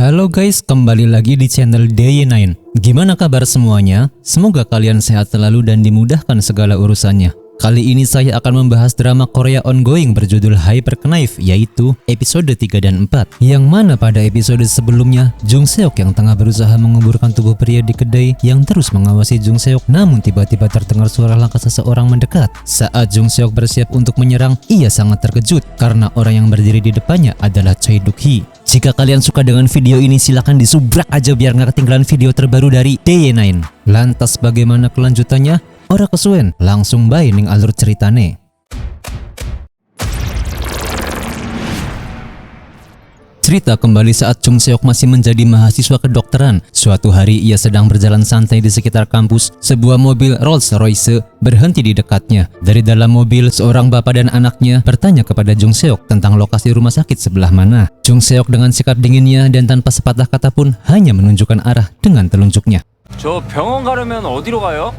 Halo guys, kembali lagi di channel Day9. Gimana kabar semuanya? Semoga kalian sehat selalu dan dimudahkan segala urusannya. Kali ini saya akan membahas drama Korea ongoing berjudul Hyper Knife, yaitu episode 3 dan 4. Yang mana pada episode sebelumnya, Jung Seok yang tengah berusaha menguburkan tubuh pria di kedai yang terus mengawasi Jung Seok, namun tiba-tiba terdengar suara langkah seseorang mendekat. Saat Jung Seok bersiap untuk menyerang, ia sangat terkejut karena orang yang berdiri di depannya adalah Choi Duk-hee. Jika kalian suka dengan video ini, silahkan disubscribe aja biar nggak ketinggalan video terbaru dari Day9. Lantas bagaimana kelanjutannya? Ora kesuwen, langsung bae ning alur ceritane. Cerita kembali saat Jung Seok masih menjadi mahasiswa kedokteran. Suatu hari ia sedang berjalan santai di sekitar kampus. Sebuah mobil Rolls Royce berhenti di dekatnya. Dari dalam mobil, seorang bapak dan anaknya bertanya kepada Jung Seok tentang lokasi rumah sakit sebelah mana. Jung Seok dengan sikap dinginnya dan tanpa sepatah kata pun hanya menunjukkan arah dengan telunjuknya. 저 병원 가려면 어디로 가요?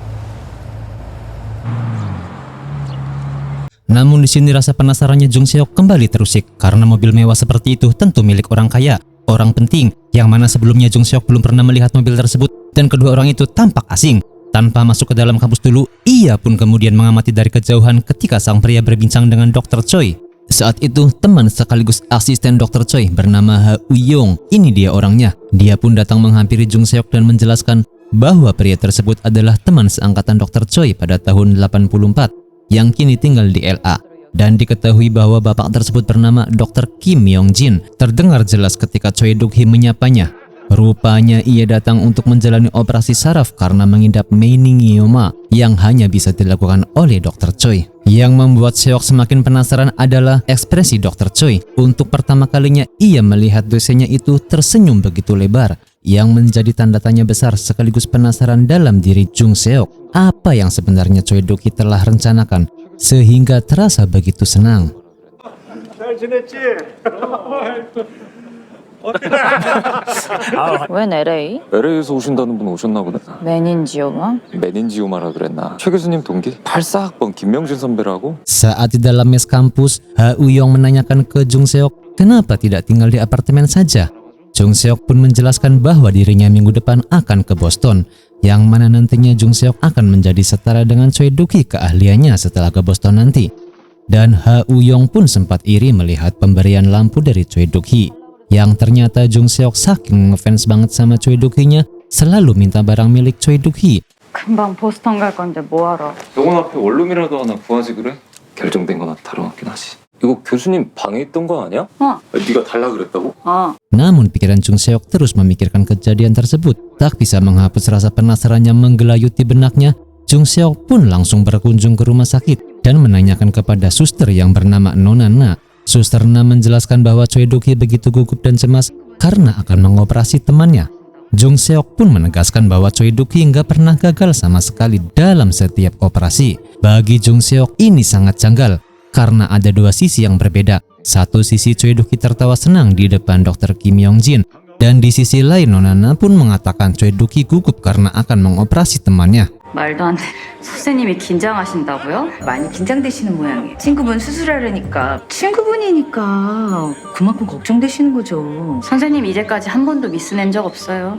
Namun di sini rasa penasarannya Jung Seok kembali terusik karena mobil mewah seperti itu tentu milik orang kaya, orang penting, yang mana sebelumnya Jung Seok belum pernah melihat mobil tersebut dan kedua orang itu tampak asing. Tanpa masuk ke dalam kampus dulu, ia pun kemudian mengamati dari kejauhan ketika sang pria berbincang dengan Dr. Choi. Saat itu teman sekaligus asisten Dr. Choi bernama Ha Uyong, ini dia orangnya. Dia pun datang menghampiri Jung Seok dan menjelaskan bahwa pria tersebut adalah teman seangkatan Dr. Choi pada tahun 84. Yang kini tinggal di LA, dan diketahui bahwa bapak tersebut bernama Dr. Kim Yong Jin. Terdengar jelas ketika Choi Duk-hee menyapanya. Rupanya ia datang untuk menjalani operasi saraf karena mengidap meningioma yang hanya bisa dilakukan oleh Dr. Choi. Yang membuat Seok semakin penasaran adalah ekspresi Dr. Choi. Untuk pertama kalinya ia melihat dosennya itu tersenyum begitu lebar, yang menjadi tanda tanya besar sekaligus penasaran dalam diri Jung Seok. Apa yang sebenarnya Choi Duk-hee telah rencanakan sehingga terasa begitu senang. 웬 LA? LA에서 오신다는 분 오셨나 보네. 메닌지오마? 메닌지오마라 그랬나? 최 교수님 동기? 84학번 김명진 선배라고? Saat di dalam mes kampus, Ha Uyong menanyakan ke Jung Seok kenapa tidak tinggal di apartemen saja. Jung Seok pun menjelaskan bahwa dirinya minggu depan akan ke Boston, yang mana nantinya Jung Seok akan menjadi setara dengan Choi Duk-hee keahliannya setelah ke Boston nanti. Dan Ha Uyong pun sempat iri melihat pemberian lampu dari Choi Duk-hee, yang ternyata Jung Seok saking ngefans banget sama Choi Duk-hee-nya selalu minta barang milik Choi Duk-hee. 금방 보스턴 갈 건데 뭐하러? 병원 앞에 원룸이라도 하나 구하지 그래? 결정된 거나 다뤄놨긴 하지. 이거 교수님 방에 있던 거 아니야? 네가 달라 그랬다고? Namun pikiran Jung Seok terus memikirkan kejadian tersebut. Tak bisa menghapus rasa penasarannya menggelayuti benaknya, Jung Seok pun langsung berkunjung ke rumah sakit dan menanyakan kepada suster yang bernama Nona Na. Suster Na menjelaskan bahwa Choi Duk-hee begitu gugup dan cemas karena akan mengoperasi temannya. Jung Seok pun menegaskan bahwa Choi Duk-hee nggak pernah gagal sama sekali dalam setiap operasi. Bagi Jung Seok ini sangat janggal karena ada dua sisi yang berbeda. Satu sisi Choi Duk-hee tertawa senang di depan Dr. Kim Yong Jin, dan di sisi lain Nona Na pun mengatakan Choi Duk-hee gugup karena akan mengoperasi temannya. 말도 안 돼. 선생님이 긴장하신다고요? 많이 긴장되시는 모양이에요. 친구분 수술하려니까. 친구분이니까 그만큼 걱정되시는 거죠. 선생님 이제까지 한 번도 미스 낸 적 없어요.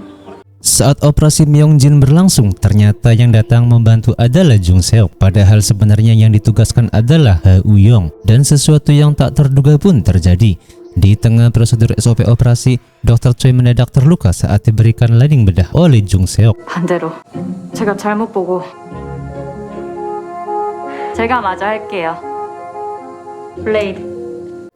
Saat operasi Myongjin berlangsung, ternyata yang datang membantu adalah Jung Seok, padahal sebenarnya yang ditugaskan adalah Ha Uyong, dan sesuatu yang tak terduga pun terjadi. Di tengah prosedur SOP operasi, Dr. Choi mendadak terluka saat diberikan lading bedah oleh Jung Seok. 반대로. 제가 잘못 보고. 제가 마저 할게요. 블레이드.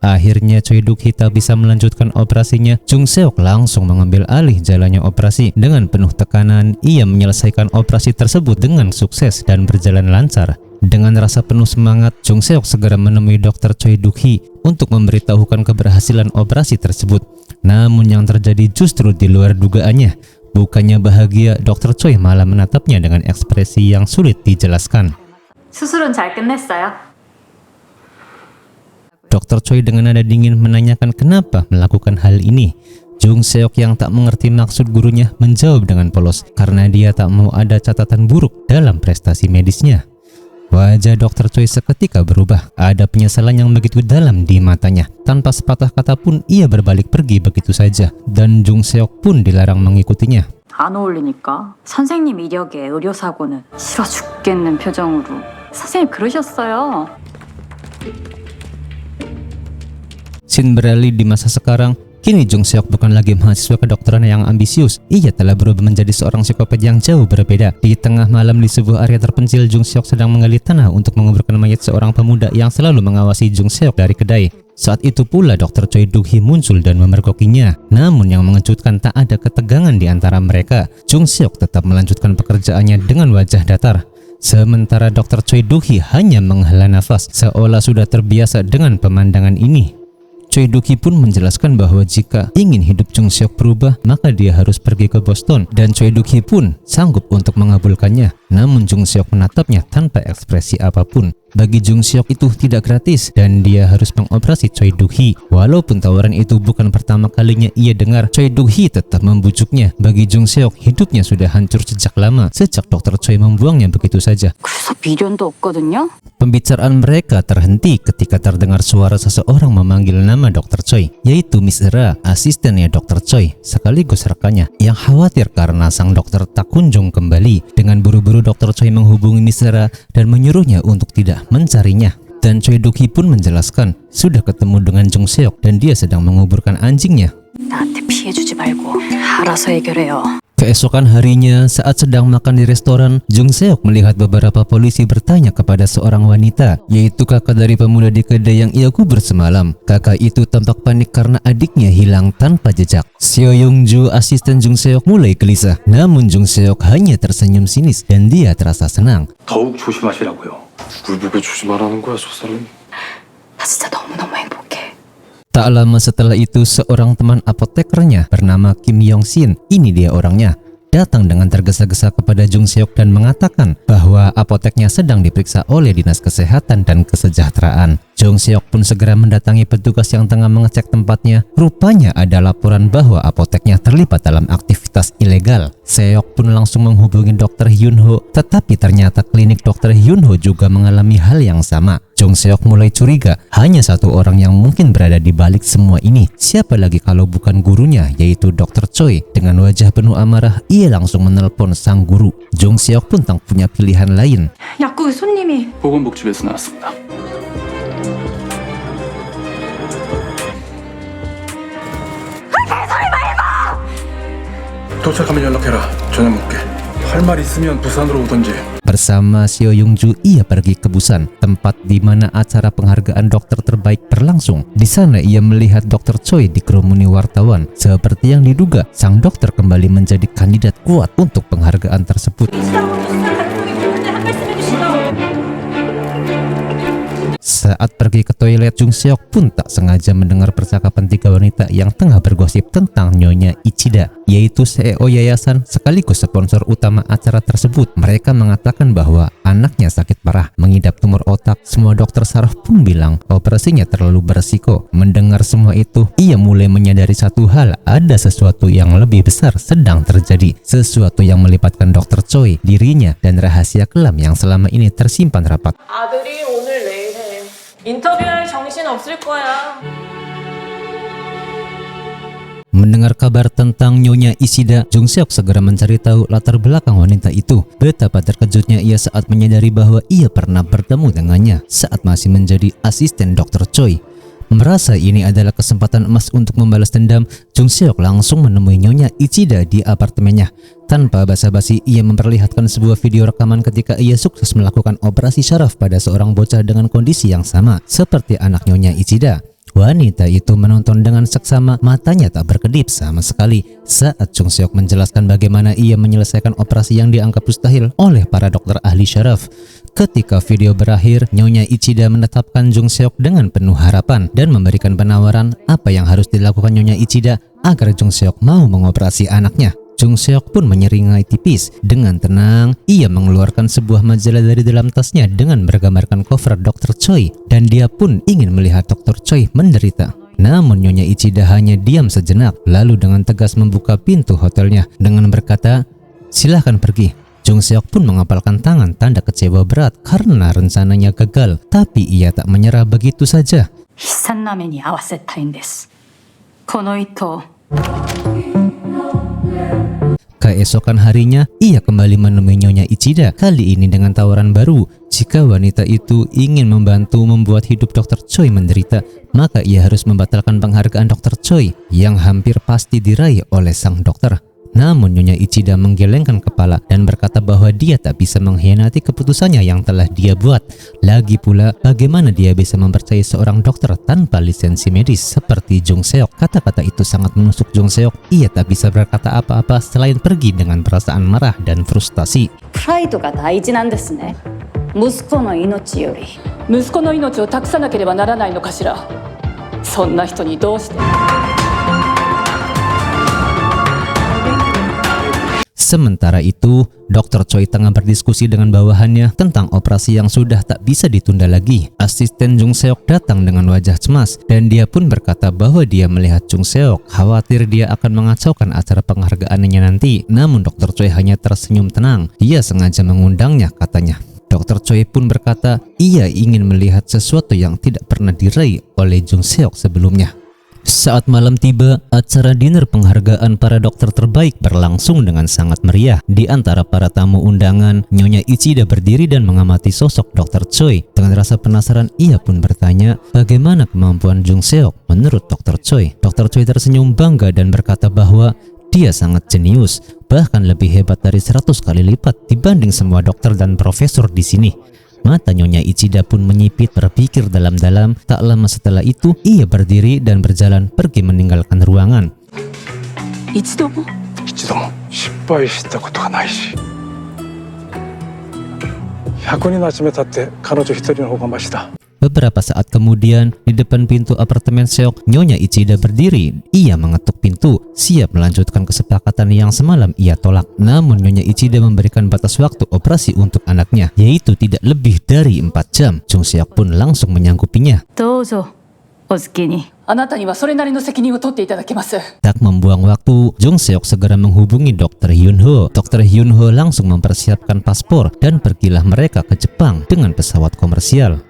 Akhirnya Choi Duk-hee tak bisa melanjutkan operasinya. Jung Seok langsung mengambil alih jalannya operasi. Dengan penuh tekanan, ia menyelesaikan operasi tersebut dengan sukses dan berjalan lancar. Dengan rasa penuh semangat, Jung Seok segera menemui Dr. Choi Duk-hee untuk memberitahukan keberhasilan operasi tersebut. Namun yang terjadi justru di luar dugaannya. Bukannya bahagia, Dr. Choi malah menatapnya dengan ekspresi yang sulit dijelaskan. 수술은 잘 끝냈어요. Dr. Choi dengan nada dingin menanyakan kenapa melakukan hal ini. Jung Seok yang tak mengerti maksud gurunya menjawab dengan polos karena dia tak mau ada catatan buruk dalam prestasi medisnya. Wajah Dr. Choi seketika berubah. Ada penyesalan yang begitu dalam di matanya. Tanpa sepatah kata pun ia berbalik pergi begitu saja. Dan Jung Seok pun dilarang mengikutinya. 안 어울리니까. 선생님 이력에 의료사고는 싫어 죽겠는 표정으로. 선생님 그러셨어요. Scene beralih di masa sekarang. Kini Jung Seok bukan lagi mahasiswa kedokteran yang ambisius. Ia telah berubah menjadi seorang psikopat yang jauh berbeda. Di tengah malam di sebuah area terpencil, Jung Seok sedang menggali tanah untuk menguburkan mayat seorang pemuda yang selalu mengawasi Jung Seok dari kedai. Saat itu pula Dr. Choi Duk-hee muncul dan memergokinya. Namun yang mengejutkan tak ada ketegangan di antara mereka. Jung Seok tetap melanjutkan pekerjaannya dengan wajah datar. Sementara Dr. Choi Duk-hee hanya menghela nafas seolah sudah terbiasa dengan pemandangan ini. Choi Duk-hee pun menjelaskan bahwa jika ingin hidup Jung Seok berubah, maka dia harus pergi ke Boston, dan Choi Duk-hee pun sanggup untuk mengabulkannya. Namun Jung Seok menatapnya tanpa ekspresi apapun. Bagi Jung Seok itu tidak gratis dan dia harus mengoperasi Choi Duk-hee. Walaupun tawaran itu bukan pertama kalinya ia dengar, Choi Duk-hee tetap membujuknya. Bagi Jung Seok, hidupnya sudah hancur sejak lama, sejak Dr. Choi membuangnya begitu saja. 그래서 미련도 없거든요. Pembicaraan mereka terhenti ketika terdengar suara seseorang memanggil nama Dr. Choi, yaitu Miss Ra, asistennya Dr. Choi, sekaligus rekannya, yang khawatir karena sang dokter tak kunjung kembali. Dengan buru-buru Dr. Choi menghubungi Miss Ra dan menyuruhnya untuk tidak mencarinya. Dan Choi Duk-hee pun menjelaskan sudah ketemu dengan Jung Seok dan dia sedang menguburkan anjingnya. 나한테 피해주지 말고 알아서 해결해요. Keesokan harinya, saat sedang makan di restoran, Jung Seok melihat beberapa polisi bertanya kepada seorang wanita, yaitu kakak dari pemuda di kedai yang ia kubur semalam. Kakak itu tampak panik karena adiknya hilang tanpa jejak. Seo Young-ju, asisten Jung Seok, mulai gelisah. Namun Jung Seok hanya tersenyum sinis dan dia terasa senang. 더욱 조심하시라고요. 누굴 보고 조심하라는 거야, 저 사람? 나 진짜 너무너무 행복해. Tak lama setelah itu, seorang teman apotekernya bernama Kim Yong-sin, ini dia orangnya, datang dengan tergesa-gesa kepada Jung Seok dan mengatakan bahwa apoteknya sedang diperiksa oleh Dinas Kesehatan dan Kesejahteraan. Jung Seok pun segera mendatangi petugas yang tengah mengecek tempatnya. Rupanya ada laporan bahwa apoteknya terlibat dalam aktivitas ilegal. Seok pun langsung menghubungi Dr. Hyun Ho, tetapi ternyata klinik Dr. Hyun Ho juga mengalami hal yang sama. Jung Seok mulai curiga, hanya satu orang yang mungkin berada di balik semua ini. Siapa lagi kalau bukan gurunya, yaitu Dr. Choi. Dengan wajah penuh amarah, ia langsung menelpon sang guru. Jung Seok pun tak punya pilihan lain. 약국 손님이. 보건복지부에서 나왔습니다. 도착하면 연락해라. 저녁 먹게. 할 말 있으면 부산으로 오던지. Bersama Seo Young-ju, ia pergi ke Busan, tempat di mana acara penghargaan dokter terbaik berlangsung. Di sana ia melihat Dr. Choi dikerumuni wartawan. Seperti yang diduga, sang dokter kembali menjadi kandidat kuat untuk penghargaan tersebut. Saat pergi ke toilet, Jung Seok pun tak sengaja mendengar percakapan tiga wanita yang tengah bergosip tentang Nyonya Ichida, yaitu CEO yayasan sekaligus sponsor utama acara tersebut. Mereka mengatakan bahwa anaknya sakit parah, mengidap tumor otak. Semua dokter saraf pun bilang operasinya terlalu beresiko. Mendengar semua itu, ia mulai menyadari satu hal, ada sesuatu yang lebih besar sedang terjadi. Sesuatu yang melibatkan Dr. Choi, dirinya, dan rahasia kelam yang selama ini tersimpan rapat. 아들이 오늘 내일 해. 인터뷰할 정신 없을 거야. Mendengar kabar tentang Nyonya Ishida, Jung Seok segera mencari tahu latar belakang wanita itu. Betapa terkejutnya ia saat menyadari bahwa ia pernah bertemu dengannya saat masih menjadi asisten Dr. Choi. Merasa ini adalah kesempatan emas untuk membalas dendam, Jung Seok langsung menemui Nyonya Ichida di apartemennya. Tanpa basa-basi, ia memperlihatkan sebuah video rekaman ketika ia sukses melakukan operasi syaraf pada seorang bocah dengan kondisi yang sama seperti anak Nyonya Ichida. Wanita itu menonton dengan seksama, matanya tak berkedip sama sekali saat Jung Seok menjelaskan bagaimana ia menyelesaikan operasi yang dianggap mustahil oleh para dokter ahli syaraf. Ketika video berakhir, Nyonya Ichida menetapkan Jung Seok dengan penuh harapan dan memberikan penawaran apa yang harus dilakukan Nyonya Ichida agar Jung Seok mau mengoperasi anaknya. Jung Seok pun menyeringai tipis. Dengan tenang, ia mengeluarkan sebuah majalah dari dalam tasnya dengan bergambarkan cover Dr. Choi, dan dia pun ingin melihat Dr. Choi menderita. Namun Nyonya Ichida hanya diam sejenak, lalu dengan tegas membuka pintu hotelnya dengan berkata, "Silahkan pergi, Jung Seok pun mengepalkan tangan tanda kecewa berat karena rencananya gagal, tapi ia tak menyerah begitu saja. 悲惨な目に遭わせたいんです。この糸。 Keesokan harinya, ia kembali menemui Nyonya Ichida, kali ini dengan tawaran baru. Jika wanita itu ingin membantu membuat hidup Dr. Choi menderita, maka ia harus membatalkan penghargaan Dr. Choi yang hampir pasti diraih oleh sang dokter. Namun Nyonya Ichida menggelengkan kepala dan berkata bahwa dia tak bisa mengkhianati keputusannya yang telah dia buat. Lagi pula, bagaimana dia bisa mempercayai seorang dokter tanpa lisensi medis seperti Jung Seok? Kata-kata itu sangat menusuk Jung Seok. Ia tak bisa berkata apa-apa selain pergi dengan perasaan marah dan frustasi. プライドが大事なんですね。息子の命より。息子の命を託さなければならないのかしら。そんな人にどうして。 Sementara itu, Dr. Choi tengah berdiskusi dengan bawahannya tentang operasi yang sudah tak bisa ditunda lagi. Asisten Jung Seok datang dengan wajah cemas dan dia pun berkata bahwa dia melihat Jung Seok khawatir dia akan mengacaukan acara penghargaannya nanti. Namun Dr. Choi hanya tersenyum tenang. Dia sengaja mengundangnya, katanya. Dr. Choi pun berkata ia ingin melihat sesuatu yang tidak pernah diraih oleh Jung Seok sebelumnya. Saat malam tiba, acara dinner penghargaan para dokter terbaik berlangsung dengan sangat meriah. Di antara para tamu undangan, Nyonya Ichida berdiri dan mengamati sosok Dr. Choi. Dengan rasa penasaran, ia pun bertanya, bagaimana kemampuan Jung Seok menurut Dr. Choi? Dr. Choi tersenyum bangga dan berkata bahwa dia sangat jenius, bahkan lebih hebat dari 100 kali lipat dibanding semua dokter dan profesor di sini. Mata Nyonya Ichida pun menyipit, berpikir dalam-dalam. Tak lama setelah itu, ia berdiri dan berjalan pergi meninggalkan ruangan. 一度も失敗したことがないし、100人集めたって彼女一人の方がマシだ。 Beberapa saat kemudian, di depan pintu apartemen Seok, Nyonya Ichida berdiri. Ia mengetuk pintu, siap melanjutkan kesepakatan yang semalam ia tolak. Namun Nyonya Ichida memberikan batas waktu operasi untuk anaknya, yaitu tidak lebih dari 4 jam. Jung Seok pun langsung menyanggupinya. どうぞ、お好きに。あなたにはそれなりの責任を取っていただきます。 Tak membuang waktu, Jung Seok segera menghubungi Dr. Hyunho. Dr. Hyunho langsung mempersiapkan paspor dan pergilah mereka ke Jepang dengan pesawat komersial.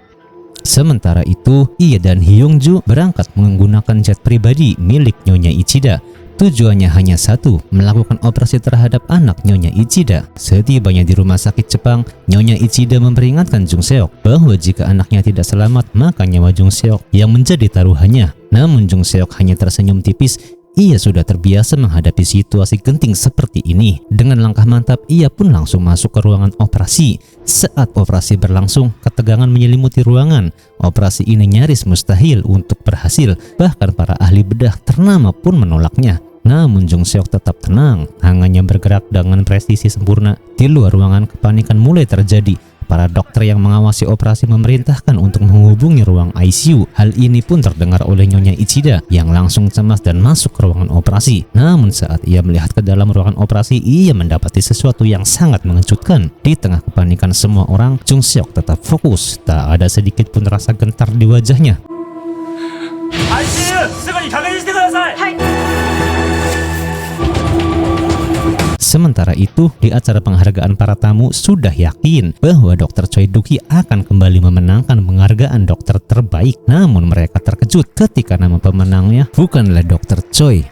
Sementara itu, ia dan Hyungju berangkat menggunakan jet pribadi milik Nyonya Ichida. Tujuannya hanya satu, melakukan operasi terhadap anak Nyonya Ichida. Setibanya di rumah sakit Jepang, Nyonya Ichida memperingatkan Jung Seok bahwa jika anaknya tidak selamat, maka nyawa Jung Seok yang menjadi taruhannya. Namun Jung Seok hanya tersenyum tipis. Ia sudah terbiasa menghadapi situasi genting seperti ini. Dengan langkah mantap, ia pun langsung masuk ke ruangan operasi. Saat operasi berlangsung, ketegangan menyelimuti ruangan. Operasi ini nyaris mustahil untuk berhasil. Bahkan para ahli bedah ternama pun menolaknya. Namun Jung Seok tetap tenang, tangannya bergerak dengan presisi sempurna. Di luar ruangan, kepanikan mulai terjadi. Para dokter yang mengawasi operasi memerintahkan untuk menghubungi ruang ICU. Hal ini pun terdengar oleh Nyonya Ichida yang langsung cemas dan masuk ke ruangan operasi. Namun saat ia melihat ke dalam ruangan operasi, ia mendapati sesuatu yang sangat mengejutkan. Di tengah kepanikan semua orang, Jung Seok tetap fokus. Tak ada sedikit pun rasa gentar di wajahnya. ICU すぐに確認してください。 Sementara itu, di acara penghargaan para tamu sudah yakin bahwa Dr. Choi Duki akan kembali memenangkan penghargaan dokter terbaik. Namun mereka terkejut ketika nama pemenangnya bukanlah Dr. Choi.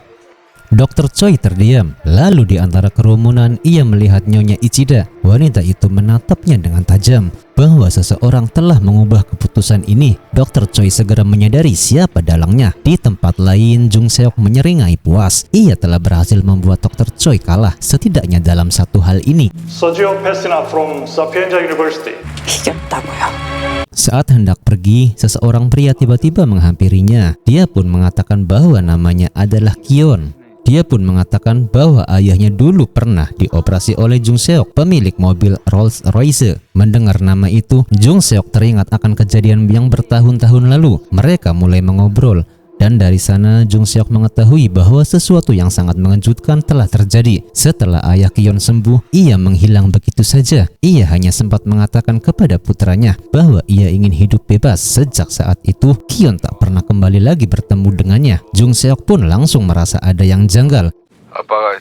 Dr. Choi terdiam. Lalu di antara kerumunan, ia melihat Nyonya Ichida. Wanita itu menatapnya dengan tajam. Bahwa seseorang telah mengubah keputusan ini, Dr. Choi segera menyadari siapa dalangnya. Di tempat lain, Jung Seok menyeringai puas. Ia telah berhasil membuat Dr. Choi kalah, setidaknya dalam satu hal ini. Sojio Pesina from Sapienza University. Saat hendak pergi, seseorang pria tiba-tiba menghampirinya. Dia pun mengatakan bahwa namanya adalah Kion. Dia pun mengatakan bahwa ayahnya dulu pernah dioperasi oleh Jung Seok, pemilik mobil Rolls Royce. Mendengar nama itu, Jung Seok teringat akan kejadian yang bertahun-tahun lalu. Mereka mulai mengobrol. Dan dari sana Jung Seok mengetahui bahwa sesuatu yang sangat mengejutkan telah terjadi. Setelah ayah Kion sembuh, ia menghilang begitu saja. Ia hanya sempat mengatakan kepada putranya bahwa ia ingin hidup bebas. Sejak saat itu, Kion tak pernah kembali lagi bertemu dengannya. Jung Seok pun langsung merasa ada yang janggal. 아빠가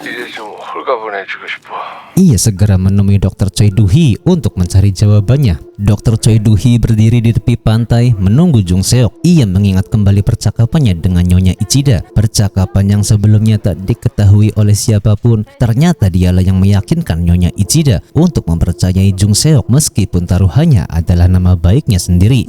이제 좀 홀가분해지고 싶어. Ia segera menemui Dr. Choi Do-hee untuk mencari jawabannya. Dr. Choi Do-hee berdiri di tepi pantai menunggu Jung Seok. Ia mengingat kembali percakapannya dengan Nyonya Ichida. Percakapan yang sebelumnya tak diketahui oleh siapapun. Ternyata dialah yang meyakinkan Nyonya Ichida untuk mempercayai Jung Seok meskipun taruhannya adalah nama baiknya sendiri.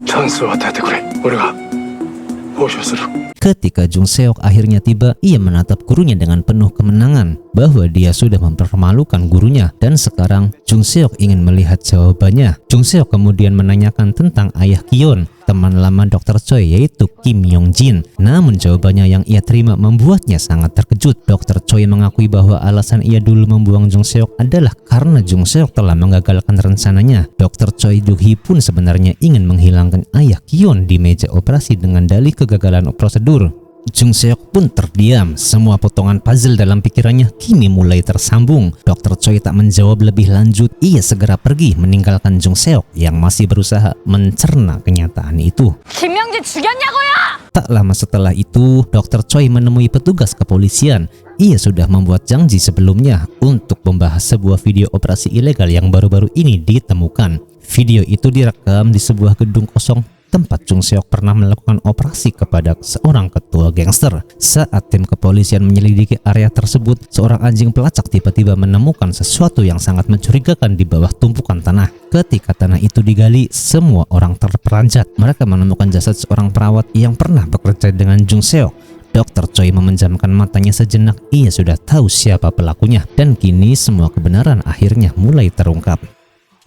Ketika Jung Seok akhirnya tiba, ia menatap gurunya dengan penuh kemenangan bahwa dia sudah mempermalukan gurunya dan sekarang Jung Seok ingin melihat jawabannya. Jung Seok kemudian menanyakan tentang ayah Kyon, teman lama Dr. Choi yaitu Kim Yong Jin. Namun jawabannya yang ia terima membuatnya sangat terkejut. Dr. Choi mengakui bahwa alasan ia dulu membuang Jung Seok adalah karena Jung Seok telah menggagalkan rencananya. Dr. Choi Do-hee pun sebenarnya ingin menghilangkan ayah Kyon di meja operasi dengan dalih kegagalan prosedur. Jung Seok pun terdiam. Semua potongan puzzle dalam pikirannya kini mulai tersambung. Dr. Choi tak menjawab lebih lanjut. Ia segera pergi meninggalkan Jung Seok yang masih berusaha mencerna kenyataan itu. 김명진 죽였냐고요? Tak lama setelah itu, Dr. Choi menemui petugas kepolisian. Ia sudah membuat janji sebelumnya untuk membahas sebuah video operasi ilegal yang baru-baru ini ditemukan. Video itu direkam di sebuah gedung kosong tempat Jung Seok pernah melakukan operasi kepada seorang ketua gangster. Saat tim kepolisian menyelidiki area tersebut, seorang anjing pelacak tiba-tiba menemukan sesuatu yang sangat mencurigakan di bawah tumpukan tanah. Ketika tanah itu digali, semua orang terperanjat. Mereka menemukan jasad seorang perawat yang pernah bekerja dengan Jung Seok. Dr. Choi memejamkan matanya sejenak. Ia sudah tahu siapa pelakunya dan kini semua kebenaran akhirnya mulai terungkap.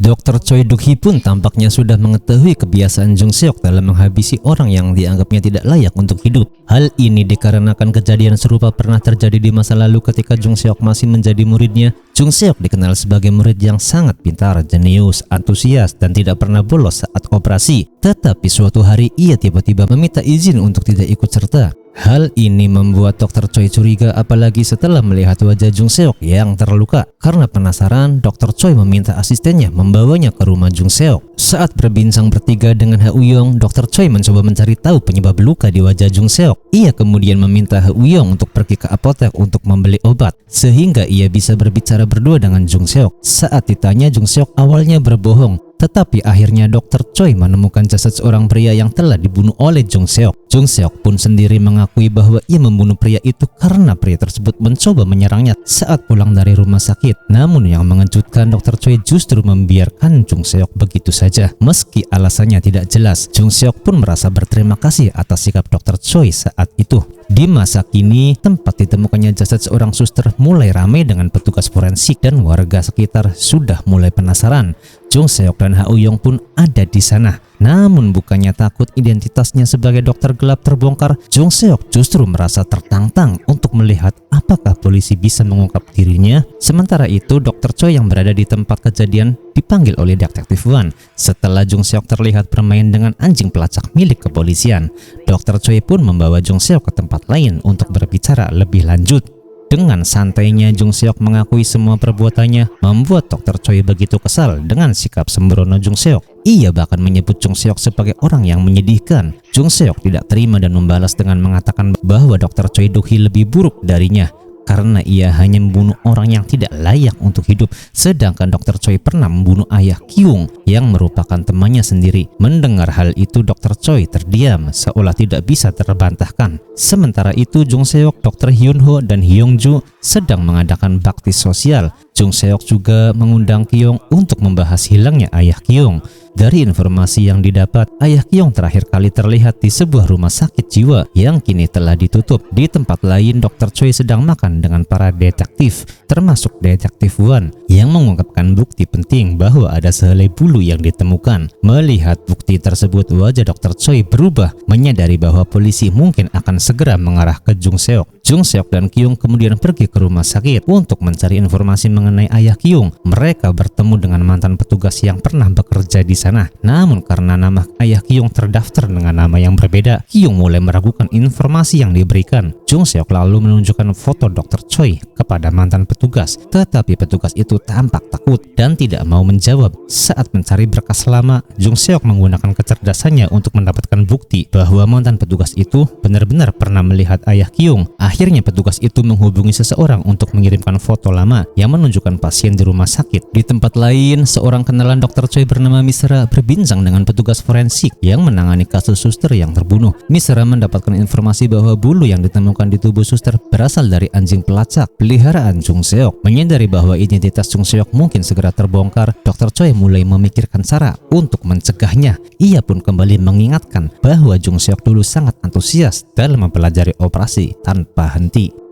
Dr. Choi Do-hee pun tampaknya sudah mengetahui kebiasaan Jung Seok dalam menghabisi orang yang dianggapnya tidak layak untuk hidup. Hal ini dikarenakan kejadian serupa pernah terjadi di masa lalu ketika Jung Seok masih menjadi muridnya. Jung Seok dikenal sebagai murid yang sangat pintar, jenius, antusias, dan tidak pernah bolos saat operasi. Tetapi suatu hari ia tiba-tiba meminta izin untuk tidak ikut serta. Hal ini membuat Dr. Choi curiga, apalagi setelah melihat wajah Jung Seok yang terluka. Karena penasaran, Dr. Choi meminta asistennya membawanya ke rumah Jung Seok. Saat berbincang bertiga dengan Ha Uyong, Dr. Choi mencoba mencari tahu penyebab luka di wajah Jung Seok. Ia kemudian meminta Ha Uyong untuk pergi ke apotek untuk membeli obat, sehingga ia bisa berbicara berdua dengan Jung Seok. Saat ditanya, Jung Seok awalnya berbohong. Tetapi akhirnya Dr. Choi menemukan jasad seorang pria yang telah dibunuh oleh Jung Seok. Jung Seok pun sendiri mengakui bahwa ia membunuh pria itu karena pria tersebut mencoba menyerangnya saat pulang dari rumah sakit. Namun yang mengejutkan, Dr. Choi justru membiarkan Jung Seok begitu saja. Meski alasannya tidak jelas, Jung Seok pun merasa berterima kasih atas sikap Dr. Choi saat itu. Di masa kini, tempat ditemukannya jasad seorang suster mulai ramai dengan petugas forensik dan warga sekitar sudah mulai penasaran. Jung Seok dan Ha Uyong pun ada di sana. Namun bukannya takut identitasnya sebagai dokter gelap terbongkar, Jung Seok justru merasa tertantang untuk melihat apakah polisi bisa mengungkap dirinya. Sementara itu, Dr. Choi yang berada di tempat kejadian dipanggil oleh Detektif Wan. Setelah Jung Seok terlihat bermain dengan anjing pelacak milik kepolisian, Dr. Choi pun membawa Jung Seok ke tempat lain untuk berbicara lebih lanjut. Dengan santainya, Jung Seok mengakui semua perbuatannya, membuat Dr. Choi begitu kesal dengan sikap sembrono Jung Seok. Ia bahkan menyebut Jung Seok sebagai orang yang menyedihkan. Jung Seok tidak terima dan membalas dengan mengatakan bahwa Dr. Choi Do-hee lebih buruk darinya karena ia hanya membunuh orang yang tidak layak untuk hidup, sedangkan Dr. Choi pernah membunuh ayah Kyung yang merupakan temannya sendiri. Mendengar hal itu, Dr. Choi terdiam seolah tidak bisa terbantahkan. Sementara itu, Jung Seok, Dr. Hyun Ho, dan Hyung Ju sedang mengadakan bakti sosial. Jung Seok juga mengundang Kyung untuk membahas hilangnya ayah Kyung. Dari informasi yang didapat, ayah Kyung terakhir kali terlihat di sebuah rumah sakit jiwa yang kini telah ditutup. Di tempat lain, Dr. Choi sedang makan dengan para detektif, termasuk Detektif Wan yang mengungkapkan bukti penting bahwa ada sehelai bulu yang ditemukan. Melihat bukti tersebut, wajah Dr. Choi berubah, menyadari bahwa polisi mungkin akan segera mengarah ke Jung Seok. Jung Seok dan Kyung kemudian pergi ke rumah sakit untuk mencari informasi mengenai ayah Kyung. Mereka bertemu dengan mantan petugas yang pernah bekerja di sana. Namun karena nama ayah Kyung terdaftar dengan nama yang berbeda, Kyung mulai meragukan informasi yang diberikan. Jung Seok lalu menunjukkan foto Dr. Choi kepada mantan petugas, tetapi petugas itu tampak takut dan tidak mau menjawab. Saat mencari berkas lama, Jung Seok menggunakan kecerdasannya untuk mendapatkan bukti bahwa mantan petugas itu benar-benar pernah melihat ayah Kyung. Akhirnya petugas itu menghubungi seseorang untuk mengirimkan foto lama yang menunjukkan pasien di rumah sakit. Di tempat lain, seorang kenalan Dr. Choi bernama Misra berbincang dengan petugas forensik yang menangani kasus suster yang terbunuh. Misra mendapatkan informasi bahwa bulu yang ditemukan di tubuh suster berasal dari anjing pelacak peliharaan Jung Seok. Menyadari bahwa identitas Jung Seok mungkin segera terbongkar, Dr. Choi mulai memikirkan cara untuk mencegahnya. Ia pun kembali mengingatkan bahwa Jung Seok dulu sangat antusias dalam mempelajari operasi tanpa henti.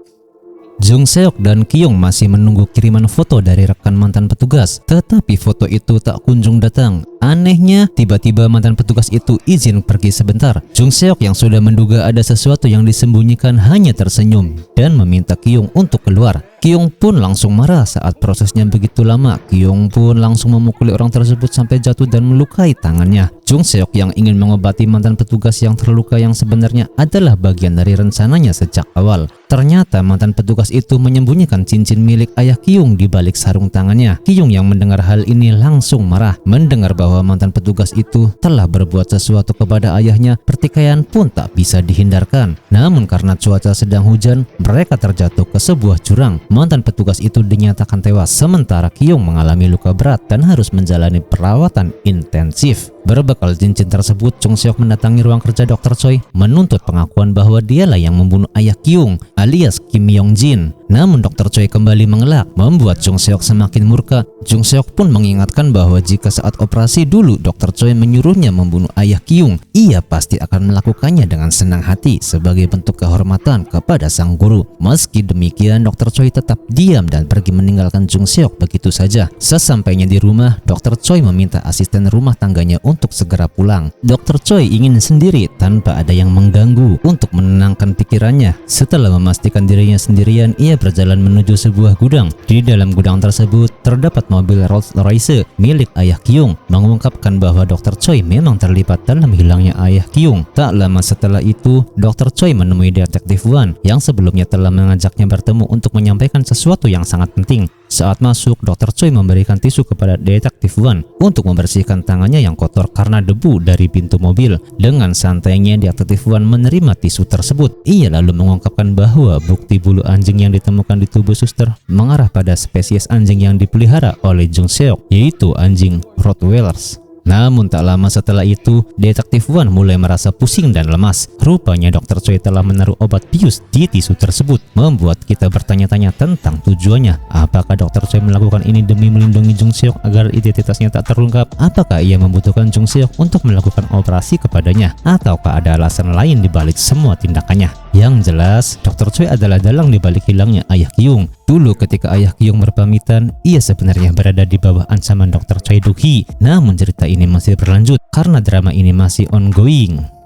Jung Seok dan Kyung masih menunggu kiriman foto dari rekan mantan petugas, tetapi foto itu tak kunjung datang. Anehnya, tiba-tiba mantan petugas itu izin pergi sebentar. Jung Seok yang sudah menduga ada sesuatu yang disembunyikan hanya tersenyum dan meminta Kyung untuk keluar. Kyung pun langsung marah saat prosesnya begitu lama. Kyung pun langsung memukuli orang tersebut sampai jatuh dan melukai tangannya. Jung Seok yang ingin mengobati mantan petugas yang terluka yang sebenarnya adalah bagian dari rencananya sejak awal. Ternyata mantan petugas itu menyembunyikan cincin milik ayah Kyung di balik sarung tangannya. Kyung yang mendengar hal ini langsung marah. Mendengar bahwa mantan petugas itu telah berbuat sesuatu kepada ayahnya, pertikaian pun tak bisa dihindarkan. Namun karena cuaca sedang hujan, mereka terjatuh ke sebuah jurang. Mantan petugas itu dinyatakan tewas, sementara Kyung mengalami luka berat dan harus menjalani perawatan intensif. Berbekal cincin tersebut, Jung Seok mendatangi ruang kerja Dr. Choi menuntut pengakuan bahwa dialah yang membunuh ayah Kyung alias Kim Yong Jin. Namun Dr. Choi kembali mengelak, membuat Jung Seok semakin murka. Jung Seok pun mengingatkan bahwa jika saat operasi dulu Dr. Choi menyuruhnya membunuh ayah Kyung, ia pasti akan melakukannya dengan senang hati sebagai bentuk kehormatan kepada sang guru. Meski demikian, Dr. Choi tetap diam dan pergi meninggalkan Jung Seok begitu saja. Sesampainya di rumah, Dr. Choi meminta asisten rumah tangganya untuk segera pulang. Dr. Choi ingin sendiri tanpa ada yang mengganggu untuk menenangkan pikirannya. Setelah memastikan dirinya sendirian, ia berjalan menuju sebuah gudang. Di dalam gudang tersebut terdapat mobil Rolls Royce milik ayah Kyung, mengungkapkan bahwa Dr. Choi memang terlibat dalam hilangnya ayah Kyung. Tak lama setelah itu, Dr. Choi menemui detektif Wan yang sebelumnya telah mengajaknya bertemu untuk menyampaikan sesuatu yang sangat penting. Saat masuk, Dr. Choi memberikan tisu kepada detektif Wan untuk membersihkan tangannya yang kotor karena debu dari pintu mobil. Dengan santainya, detektif Wan menerima tisu tersebut. Ia lalu mengungkapkan bahwa bukti bulu anjing yang ditemukan di tubuh suster mengarah pada spesies anjing yang dipelihara oleh Jung Seok, yaitu anjing Rottweilers. Namun tak lama setelah itu, detektif Wan mulai merasa pusing dan lemas. Rupanya Dr. Choi telah menaruh obat bius di tisu tersebut, membuat kita bertanya-tanya tentang tujuannya. Apakah Dr. Choi melakukan ini demi melindungi Jung Seok agar identitasnya tak terungkap? Apakah ia membutuhkan Jung Seok untuk melakukan operasi kepadanya? Ataukah ada alasan lain di balik semua tindakannya? Yang jelas, Dr. Choi adalah dalang di balik hilangnya ayah Kyung. Dulu ketika ayah Kyung berpamitan, ia sebenarnya berada di bawah ancaman Dr. Choi Duk-hee. Namun cerita ini masih berlanjut karena drama ini masih ongoing.